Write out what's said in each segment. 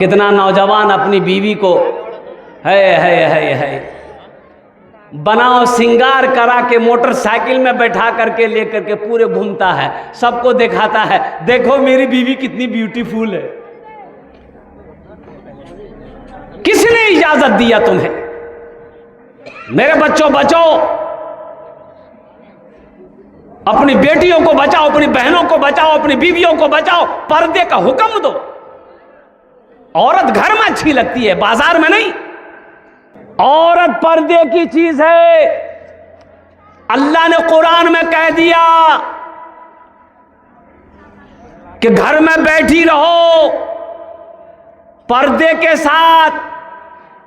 कितना नौजवान अपनी बीवी को है बनाओ सिंगार करा के मोटरसाइकिल में बैठा करके लेकर के पूरे घूमता है, सबको दिखाता है, देखो मेरी बीवी कितनी ब्यूटीफुल है। किसने इजाजत दिया तुम्हें? मेरे बच्चों बचो, अपनी बेटियों को बचाओ, अपनी बहनों को बचाओ, अपनी बीवियों को बचाओ। पर्दे का हुक्म दो। औरत घर में अच्छी लगती है, बाजार में नहीं। औरत पर्दे की चीज है। अल्लाह ने कुरान में कह दिया कि घर में बैठी रहो पर्दे के साथ।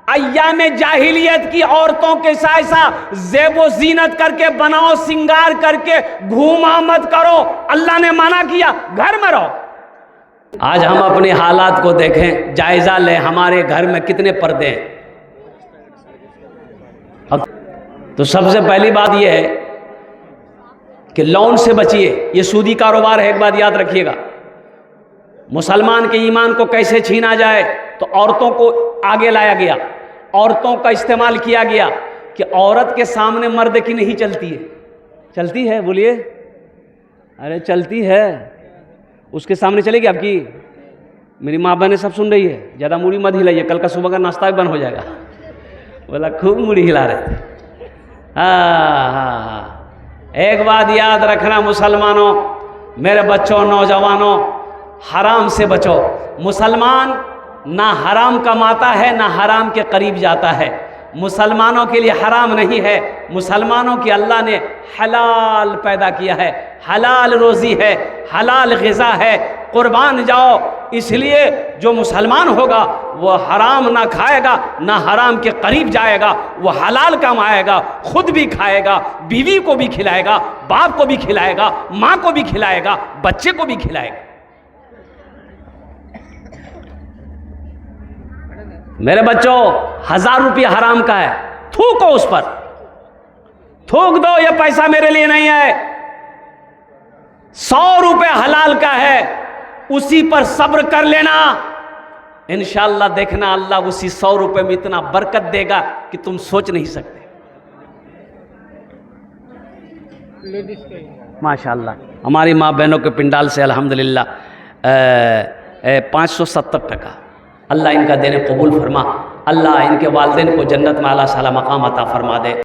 अय्याम जाहिलियत की औरतों के ऐसा ज़ेबो ज़ीनत करके बनाओ, सिंगार करके घूमा मत करो। अल्लाह ने मना किया, घर में रहो। आज हम अपने हालात को देखें, जायजा लें, हमारे घर में कितने पर्दे हैं। अब तो सबसे पहली बात यह है कि लोन से बचिए, ये सूदी कारोबार है, एक बात याद रखिएगा। मुसलमान के ईमान को कैसे छीना जाए, तो औरतों को आगे लाया गया, औरतों का इस्तेमाल किया गया कि औरत के सामने मर्द की नहीं चलती है। चलती है, बोलिए, अरे चलती है, उसके सामने चलेगी आपकी। मेरी माँ बहनें सब सुन रही है, ज़्यादा मूड़ी मत हिलाइए, कल का सुबह का नाश्ता भी बंद हो जाएगा। बोला खूब मूड़ी हिला रहे थे। हाँ, एक बात याद रखना मुसलमानों, मेरे बच्चों, नौजवानों, हराम से बचो। मुसलमान ना हराम कमाता है, ना हराम के करीब जाता है। मुसलमानों के लिए हराम नहीं है, मुसलमानों की अल्लाह ने हलाल पैदा किया है, हलाल रोज़ी है, हलाल ग़िज़ा है। कुर्बान जाओ, इसलिए जो मुसलमान होगा वो हराम ना खाएगा, ना हराम के करीब जाएगा, वो हलाल कमाएगा, खुद भी खाएगा, बीवी को भी खिलाएगा, बाप को भी खिलाएगा, माँ को भी खिलाएगा, बच्चे को भी खिलाएगा। मेरे बच्चों, 1000 रुपया हराम का है, थूको उस पर, थूक दो, ये पैसा मेरे लिए नहीं है। 100 रुपये हलाल का है, उसी पर सब्र कर लेना, इंशाअल्लाह देखना अल्लाह उसी 100 रुपये में इतना बरकत देगा कि तुम सोच नहीं सकते। माशाअल्लाह हमारी माँ बहनों के पिंडाल से अल्हम्दुलिल्लाह 570 टका। अल्लाह इनका देने कबूल फरमा, अल्लाह इनके वालिदैन को जन्नत में आला साला मकाम अता फरमा दे।